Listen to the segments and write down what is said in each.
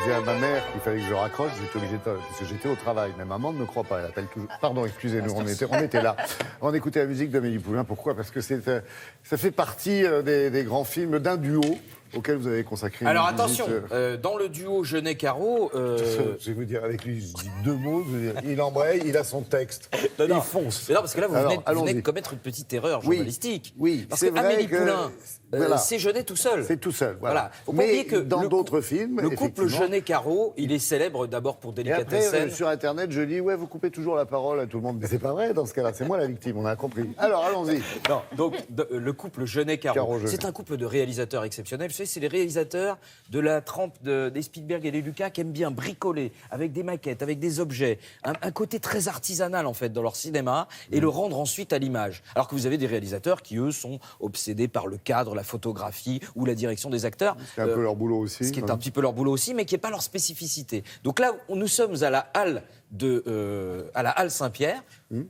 disais à ma mère qu'il fallait que je raccroche, j'étais obligé de... parce que j'étais au travail. Mais maman ne me croit pas, elle appelle toujours... Pardon, excusez-nous, on était là. On écoutait la musique d'Amélie Poulain. Pourquoi? Parce que ça fait partie des grands films d'un duo auquel vous avez consacré une Alors visite, attention, dans le duo Jeunet-Caro... Je vais vous dire, avec lui, je dis deux mots, je veux dire, il embraye, il a son texte, il fonce. Mais non, parce que là, vous venez de commettre une petite erreur journalistique. Oui, parce c'est que vrai Amélie que... Poulain, Voilà. c'est Jeunet tout seul. C'est tout seul, voilà. Faut pas oublier que dans d'autres films, le couple Jeunet-Caro, il est célèbre d'abord pour Et après, Délicatessen. sur Internet, je dis, ouais, vous coupez toujours la parole à tout le monde. Mais c'est pas vrai dans ce cas-là, c'est moi la victime, on a compris. Alors, allons-y. Non, donc le couple Jeunet-Caro, Caro-Jeunet. c'est un couple de réalisateurs exceptionnels. Vous savez, c'est les réalisateurs de la trempe des Spielberg et des Lucas qui aiment bien bricoler avec des maquettes, avec des objets, un côté très artisanal en fait dans leur cinéma et le rendre ensuite à l'image. Alors que vous avez des réalisateurs qui eux sont obsédés par le cadre, la photographie ou la direction des acteurs. C'est un peu leur boulot aussi. Ce qui est un petit peu leur boulot aussi, mais qui n'est pas leur spécificité. Donc là, nous sommes à la halle Saint-Pierre,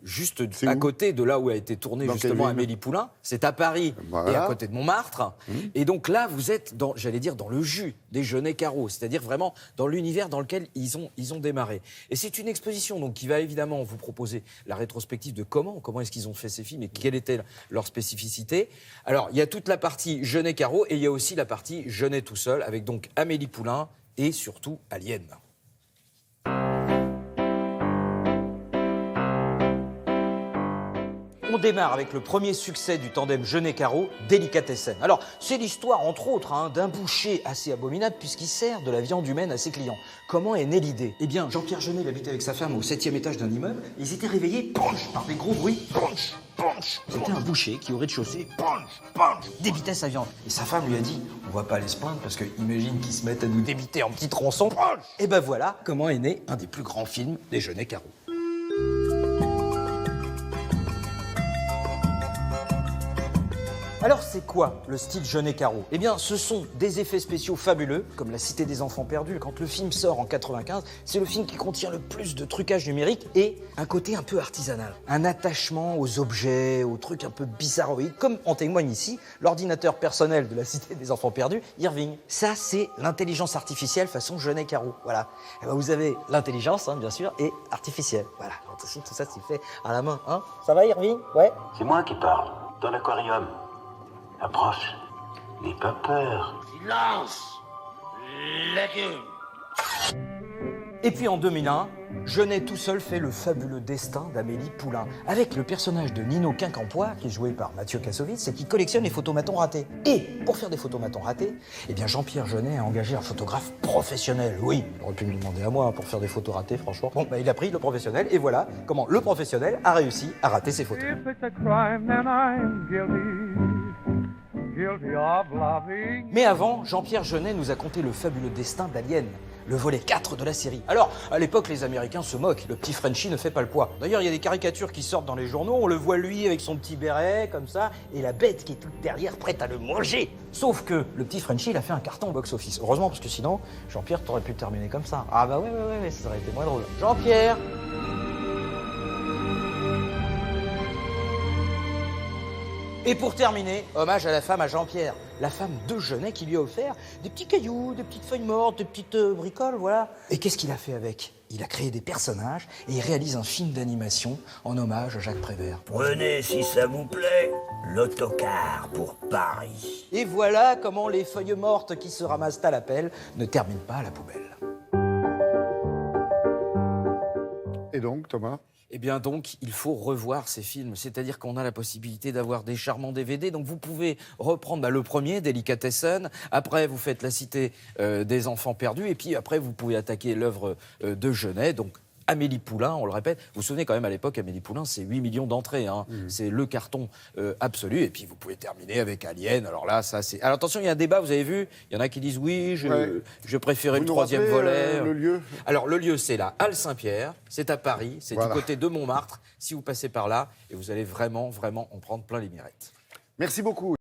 juste à côté de là où a été tournée justement Amélie Poulain. C'est à Paris et à côté de Montmartre. Et donc là, vous êtes dans, j'allais dire, dans le jus des Jeunet-Caro, c'est-à-dire vraiment dans l'univers dans lequel ils ont démarré. Et c'est une exposition donc qui va évidemment vous proposer la rétrospective de comment est-ce qu'ils ont fait ces films et quelle était leur spécificité. Alors, il y a toute la partie Jeunet-Caro et il y a aussi la partie Jeunet tout seul avec donc Amélie Poulain et surtout Alien. On démarre avec le premier succès du tandem Jeunet-Caro, Délicatessen. Alors, c'est l'histoire, entre autres, d'un boucher assez abominable puisqu'il sert de la viande humaine à ses clients. Comment est née l'idée? Eh bien, Jean-Pierre Jeunet, il habitait avec sa femme au 7e étage d'un immeuble. Ils étaient réveillés par des gros bruits. C'était un boucher qui, au rez-de-chaussée, débitait sa viande. Et sa femme lui a dit, on va pas aller se plaindre parce que imagine qu'ils se mettent à nous débiter en petits tronçons. Et ben voilà comment est né un des plus grands films des Jeunet-Caro. Alors c'est quoi le style Jeunet-Caro? Eh bien ce sont des effets spéciaux fabuleux, comme La Cité des Enfants Perdus. Quand le film sort en 95, c'est le film qui contient le plus de trucage numérique et un côté un peu artisanal. Un attachement aux objets, aux trucs un peu bizarroïdes, comme en témoigne ici l'ordinateur personnel de La Cité des Enfants Perdus, Irving. Ça c'est l'intelligence artificielle façon Jeunet-Caro. Voilà. Et ben, vous avez l'intelligence, bien sûr, et artificielle. Voilà. Attention, tout ça c'est fait à la main. Ça va Irving? Ouais. C'est moi qui parle, dans l'aquarium. Approche, n'aie pas peur. Silence! Légumes! Et puis en 2001, Jeunet tout seul fait le fabuleux destin d'Amélie Poulain, avec le personnage de Nino Quincampoix, qui est joué par Mathieu Kassovitz, et qui collectionne les photomatons ratés. Et pour faire des photomatons ratés, eh bien Jean-Pierre Jeunet a engagé un photographe professionnel. Oui, il aurait pu me demander à moi pour faire des photos ratées, franchement. Bon, il a pris le professionnel, et voilà comment le professionnel a réussi à rater ses photos. If it's a crime, then I'm guilty. Guilty of loving. Mais avant, Jean-Pierre Jeunet nous a conté le fabuleux destin d'Alien, le volet 4 de la série. Alors, à l'époque, les Américains se moquent, le petit Frenchie ne fait pas le poids. D'ailleurs, il y a des caricatures qui sortent dans les journaux, on le voit lui avec son petit béret, comme ça, et la bête qui est toute derrière, prête à le manger. Sauf que le petit Frenchie, il a fait un carton au box-office. Heureusement, parce que sinon, Jean-Pierre, t'aurais pu terminer comme ça. Ah bah ouais, ça aurait été moins drôle. Jean-Pierre! Et pour terminer, hommage à la femme à Jean-Pierre, la femme de Jeunet qui lui a offert des petits cailloux, des petites feuilles mortes, des petites bricoles, voilà. Et qu'est-ce qu'il a fait avec? Il a créé des personnages et il réalise un film d'animation en hommage à Jacques Prévert. Prenez, si ça vous plaît, l'autocar pour Paris. Et voilà comment les feuilles mortes qui se ramassent à la pelle ne terminent pas à la poubelle. Et donc, Thomas? Eh bien donc, il faut revoir ces films. C'est-à-dire qu'on a la possibilité d'avoir des charmants DVD. Donc vous pouvez reprendre le premier, Délicatessen. Après, vous faites La Cité des Enfants Perdus. Et puis après, vous pouvez attaquer l'œuvre de Jeunet. Donc Amélie Poulain, on le répète. Vous vous souvenez quand même à l'époque, Amélie Poulain, c'est 8 millions d'entrées. C'est le carton absolu. Et puis vous pouvez terminer avec Alien. Alors là, ça c'est... Alors attention, il y a un débat, vous avez vu. Il y en a qui disent oui, je préférais le troisième volet. Le lieu? Alors le lieu, c'est la halle Saint-Pierre. C'est à Paris. C'est voilà. Du côté de Montmartre. Si vous passez par là, et vous allez vraiment en prendre plein les mirettes. Merci beaucoup.